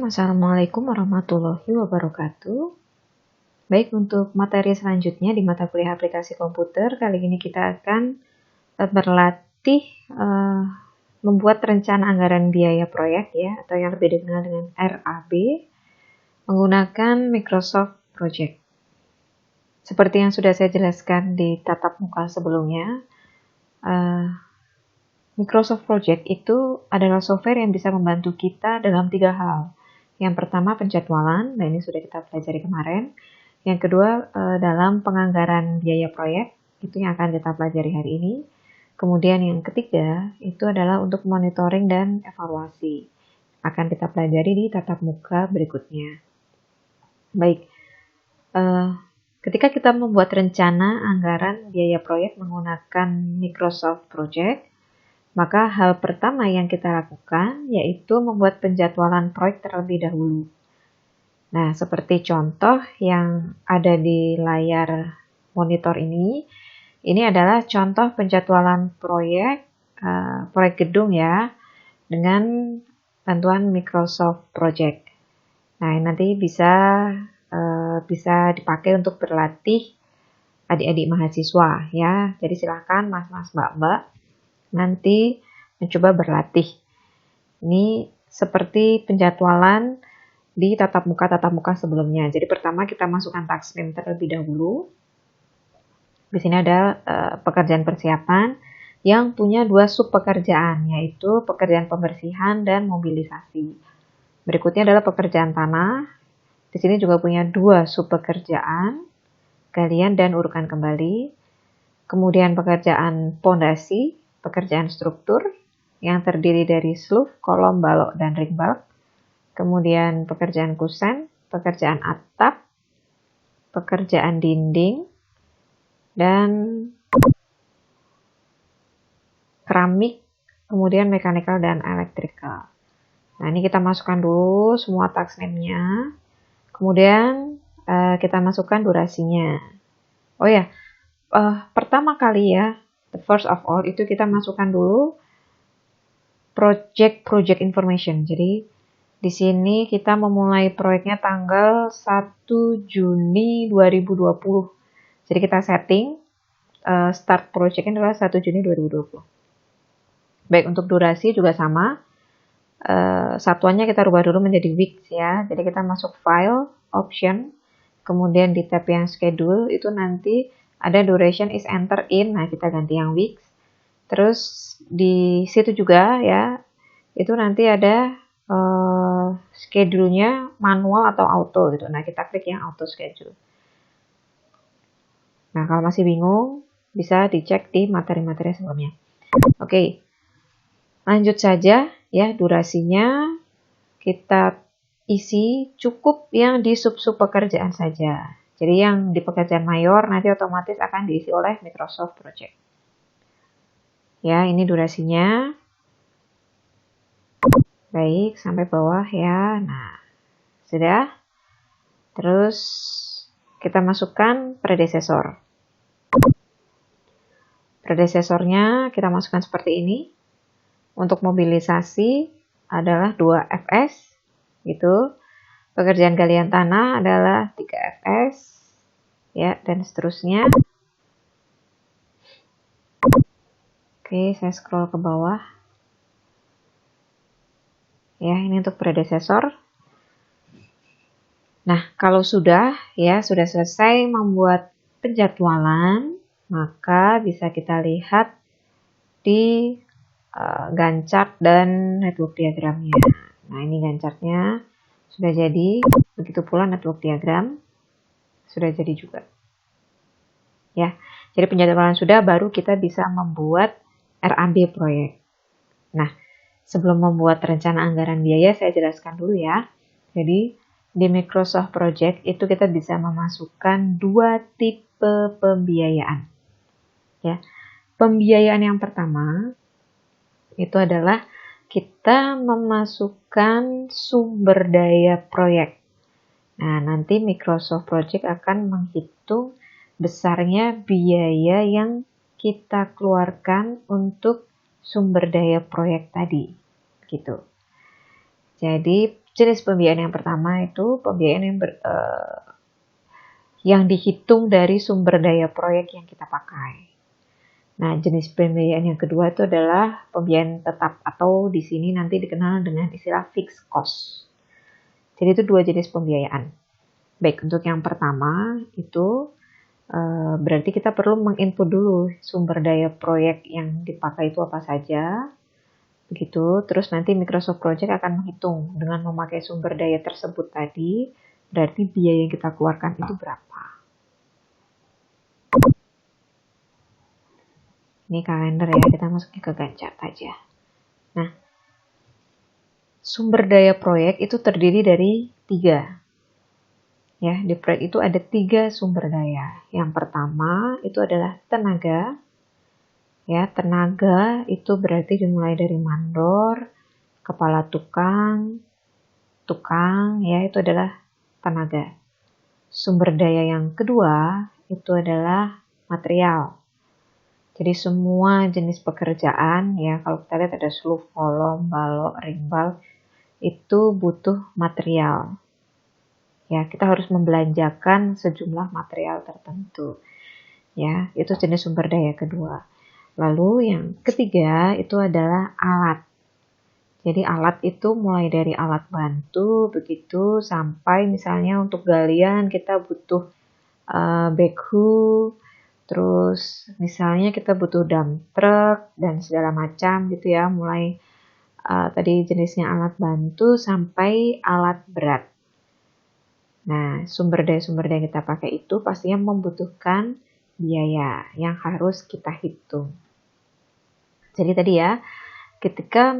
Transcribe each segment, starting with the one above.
Assalamualaikum warahmatullahi wabarakatuh. Baik, untuk materi selanjutnya di mata kuliah aplikasi komputer, kali ini kita akan berlatih membuat rencana anggaran biaya proyek ya, atau yang lebih dikenal dengan RAB, menggunakan Microsoft Project. Seperti yang sudah saya jelaskan di tatap muka sebelumnya, Microsoft Project itu adalah software yang bisa membantu kita dalam 3 hal. Yang pertama penjadwalan, nah ini sudah kita pelajari kemarin. Yang kedua dalam penganggaran biaya proyek, itu yang akan kita pelajari hari ini. Kemudian yang ketiga itu adalah untuk monitoring dan evaluasi. Akan kita pelajari di tatap muka berikutnya. Baik, ketika kita membuat rencana anggaran biaya proyek menggunakan Microsoft Project, maka hal pertama yang kita lakukan yaitu membuat penjadwalan proyek terlebih dahulu. Nah, seperti contoh yang ada di layar monitor ini adalah contoh penjadwalan proyek gedung ya, dengan bantuan Microsoft Project. Nah, ini nanti bisa dipakai untuk berlatih adik-adik mahasiswa ya. Jadi silakan mas-mas, mbak-mbak nanti mencoba berlatih. Ini seperti penjadwalan di tatap muka sebelumnya. Jadi pertama kita masukkan task name terlebih dahulu. Di sini ada pekerjaan persiapan yang punya 2 sub pekerjaan, yaitu pekerjaan pembersihan dan mobilisasi. Berikutnya adalah pekerjaan tanah. Di sini juga punya 2 sub pekerjaan, galian dan urukan kembali. Kemudian pekerjaan pondasi, pekerjaan struktur yang terdiri dari sluf, kolom, balok, dan ring bulk. Kemudian pekerjaan kusen, pekerjaan atap, pekerjaan dinding, dan keramik, kemudian mechanical dan electrical. Nah, ini kita masukkan dulu semua task name-nya. Kemudian kita masukkan durasinya. Oh ya, pertama kali ya, the first of all, itu kita masukkan dulu project information. Jadi di sini kita memulai proyeknya tanggal 1 Juni 2020. Jadi kita setting start projectnya adalah 1 Juni 2020. Baik, untuk durasi juga sama. Satuannya kita rubah dulu menjadi weeks ya. Jadi kita masuk file, option, kemudian di tab yang schedule itu nanti ada duration is enter in. Nah, kita ganti yang weeks. Terus di situ juga ya, itu nanti ada schedule-nya manual atau auto gitu. Nah, kita klik yang auto schedule. Nah, kalau masih bingung, bisa dicek di materi-materi sebelumnya. Oke, lanjut saja ya, durasinya kita isi cukup yang di sub-sub pekerjaan saja. Jadi yang di pekerjaan mayor nanti otomatis akan diisi oleh Microsoft Project. Ya, ini durasinya. Baik, sampai bawah ya. Nah, sudah. Terus kita masukkan predecessor. Predecesornya kita masukkan seperti ini. Untuk mobilisasi adalah 2 Fs gitu. Pekerjaan galian tanah adalah 3 Fs ya, dan seterusnya. Oke, saya scroll ke bawah. Ya, ini untuk predecessor. Nah, kalau sudah selesai membuat penjadwalan, maka bisa kita lihat di Gantt chart dan network diagramnya. Nah, ini Gantt chartnya sudah jadi, begitu pula network diagram sudah jadi juga. Ya, jadi penjadwalan sudah, baru kita bisa membuat RAB proyek. Nah, sebelum membuat rencana anggaran biaya, saya jelaskan dulu ya. Jadi, di Microsoft Project itu kita bisa memasukkan 2 tipe pembiayaan. Ya, pembiayaan yang pertama itu adalah kita memasukkan sumber daya proyek. Nah, nanti Microsoft Project akan menghitung besarnya biaya yang kita keluarkan untuk sumber daya proyek tadi, gitu. Jadi jenis pembiayaan yang pertama itu pembiayaan yang dihitung dari sumber daya proyek yang kita pakai. Nah, jenis pembiayaan yang kedua itu adalah pembiayaan tetap atau di sini nanti dikenal dengan istilah fixed cost. Jadi itu dua jenis pembiayaan. Baik, untuk yang pertama itu berarti kita perlu menginput dulu sumber daya proyek yang dipakai itu apa saja. Begitu, terus nanti Microsoft Project akan menghitung dengan memakai sumber daya tersebut tadi, berarti biaya yang kita keluarkan itu berapa. Ini kalender ya, kita masukin ke Gantt chart aja. Nah, sumber daya proyek itu terdiri dari 3. Ya, di proyek itu ada 3 sumber daya. Yang pertama itu adalah tenaga. Ya, tenaga itu berarti dimulai dari mandor, kepala tukang, ya itu adalah tenaga. Sumber daya yang kedua itu adalah material. Jadi semua jenis pekerjaan ya, kalau kita lihat ada sluf, kolom, balok, ringbal, itu butuh material. Ya, kita harus membelanjakan sejumlah material tertentu. Ya, itu jenis sumber daya kedua. Lalu yang ketiga itu adalah alat. Jadi alat itu mulai dari alat bantu begitu sampai misalnya untuk galian kita butuh backhoe, terus misalnya kita butuh dump truck dan segala macam gitu ya, mulai tadi jenisnya alat bantu sampai alat berat. Nah, sumber daya yang kita pakai itu pastinya membutuhkan biaya yang harus kita hitung. Jadi tadi ya, ketika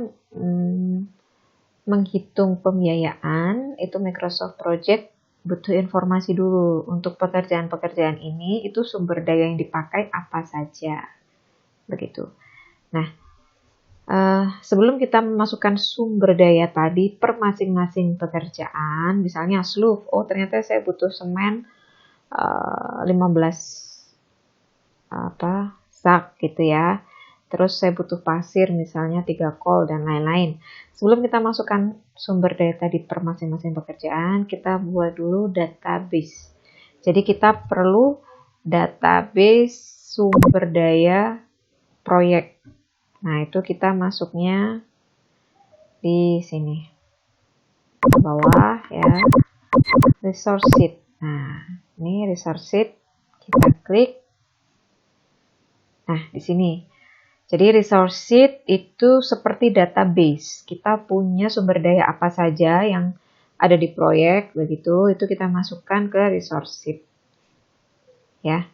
menghitung pembiayaan, itu Microsoft Project butuh informasi dulu. Untuk pekerjaan-pekerjaan ini, itu sumber daya yang dipakai apa saja. Begitu. Nah, sebelum kita memasukkan sumber daya tadi per masing-masing pekerjaan, misalnya sluf, oh ternyata saya butuh semen 15 sak gitu ya. Terus saya butuh pasir misalnya 3 kol dan lain-lain. Sebelum kita masukkan sumber daya tadi per masing-masing pekerjaan, kita buat dulu database. Jadi kita perlu database sumber daya proyek. Nah, itu kita masuknya di sini. Ke bawah ya. Resource sheet. Nah, ini resource sheet. Kita klik. Nah, di sini. Jadi resource sheet itu seperti database. Kita punya sumber daya apa saja yang ada di proyek, begitu, itu kita masukkan ke resource sheet. Ya.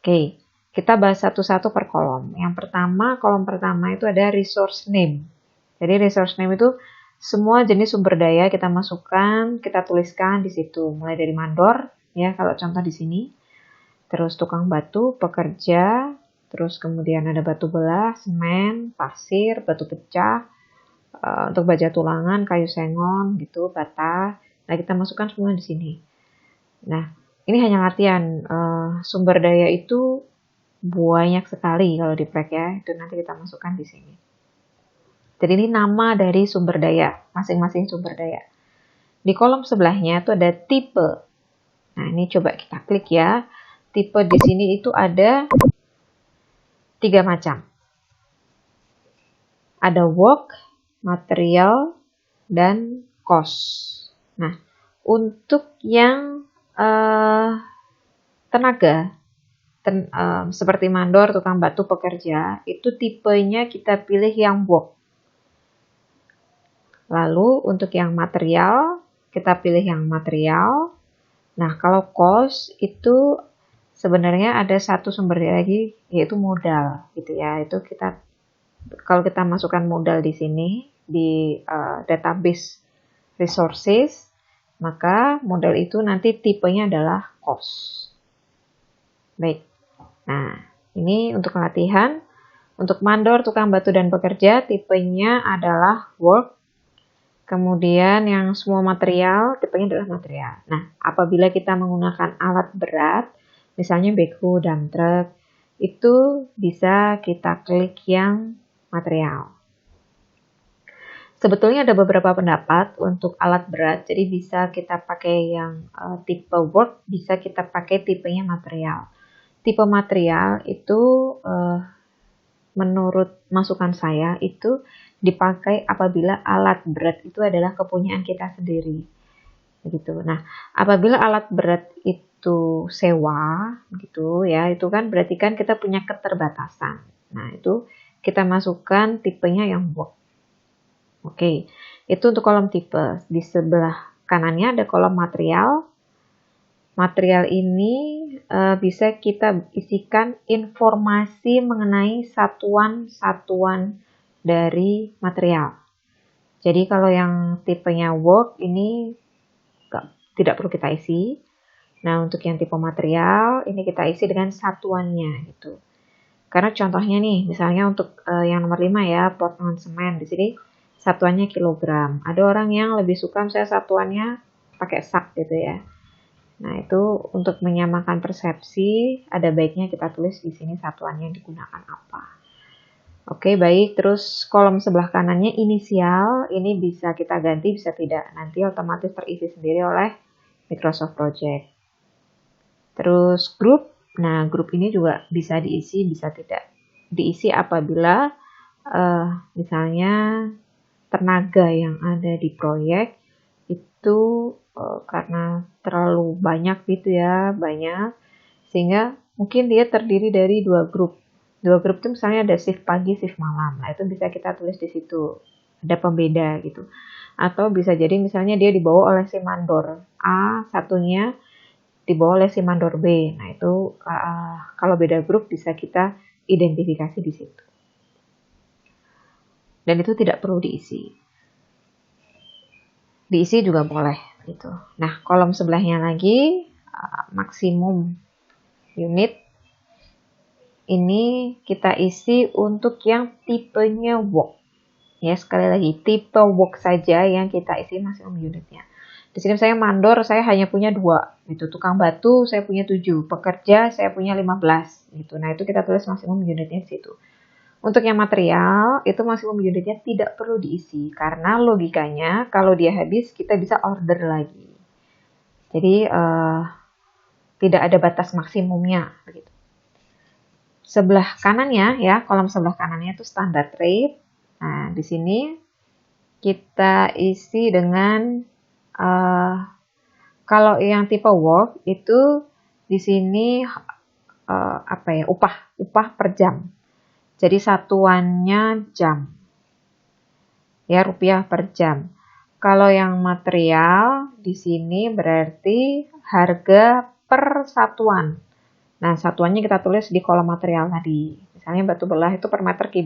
Oke, kita bahas satu-satu per kolom. Yang pertama, kolom pertama itu ada resource name. Jadi resource name itu semua jenis sumber daya kita masukkan, kita tuliskan di situ. Mulai dari mandor, ya kalau contoh di sini. Terus tukang batu, pekerja, terus kemudian ada batu belah, semen, pasir, batu pecah, untuk baja tulangan, kayu sengon, gitu, bata. Nah, kita masukkan semua di sini. Nah, ini hanya latihan. Sumber daya itu banyak sekali kalau di proyek ya. Itu nanti kita masukkan di sini. Jadi ini nama dari sumber daya, masing-masing sumber daya. Di kolom sebelahnya itu ada tipe. Nah, ini coba kita klik ya. Tipe di sini itu ada 3 macam. Ada work, material, dan cost. Nah, untuk yang tenaga, seperti mandor, tukang batu, pekerja, itu tipenya kita pilih yang work. Lalu untuk yang material, kita pilih yang material. Nah, kalau cost itu sebenarnya ada satu sumber daya lagi, yaitu modal, gitu ya. Itu kalau kita masukkan modal di sini di database resources, maka modal itu nanti tipenya adalah cost. Baik. Nah, ini untuk latihan. Untuk mandor, tukang batu dan pekerja, tipenya adalah work. Kemudian yang semua material, tipenya adalah material. Nah, apabila kita menggunakan alat berat, misalnya backhoe, dump truck, itu bisa kita klik yang material. Sebetulnya ada beberapa pendapat untuk alat berat, jadi bisa kita pakai yang tipe work, bisa kita pakai tipenya material. Tipe material itu menurut masukan saya itu dipakai apabila alat berat itu adalah kepunyaan kita sendiri. Begitu. Nah, apabila alat berat itu sewa, gitu ya, itu kan berarti kan kita punya keterbatasan. Nah, itu kita masukkan tipenya yang work. Oke, itu untuk kolom tipe. Di sebelah kanannya ada kolom material. Material ini bisa kita isikan informasi mengenai satuan-satuan dari material. Jadi kalau yang tipenya work ini tidak perlu kita isi. Nah, untuk yang tipe material ini kita isi dengan satuannya gitu. Karena contohnya nih, misalnya untuk yang nomor 5 ya, potongan semen. Di sini satuannya kilogram. Ada orang yang lebih suka misalnya satuannya pakai sak gitu ya. Nah, itu untuk menyamakan persepsi, ada baiknya kita tulis di sini satuannya digunakan apa. Oke, baik. Terus kolom sebelah kanannya inisial, ini bisa kita ganti, bisa tidak. Nanti otomatis terisi sendiri oleh Microsoft Project. Terus grup, nah grup ini juga bisa diisi, bisa tidak. Diisi apabila misalnya tenaga yang ada di proyek itu karena terlalu banyak gitu ya, banyak, sehingga mungkin dia terdiri dari 2 grup. 2 grup itu misalnya ada shift pagi, shift malam. Nah, itu bisa kita tulis di situ. Ada pembeda gitu. Atau bisa jadi misalnya dia dibawa oleh si mandor A, satunya dibawa oleh si mandor B. Nah, itu kalau beda grup bisa kita identifikasi di situ. Dan itu tidak perlu diisi. Diisi juga boleh gitu. Nah, kolom sebelahnya lagi maksimum unit ini kita isi untuk yang tipenya work. Ya, sekali lagi tipe work saja yang kita isi maksimum unitnya. Di sini saya mandor, saya hanya punya 2 gitu. Tukang batu saya punya 7, pekerja saya punya 15 gitu. Nah, itu kita tulis maksimum unitnya di situ. Untuk yang material, itu maksimum unitnya tidak perlu diisi. Karena logikanya, kalau dia habis, kita bisa order lagi. Jadi, tidak ada batas maksimumnya. Begitu. Sebelah kanannya, ya, kolom sebelah kanannya itu standard rate. Nah, di sini kita isi dengan, kalau yang tipe work, itu di sini, upah per jam. Jadi satuannya jam. Ya, rupiah per jam. Kalau yang material di sini berarti harga per satuan. Nah, satuannya kita tulis di kolom material tadi. Misalnya batu belah itu per meter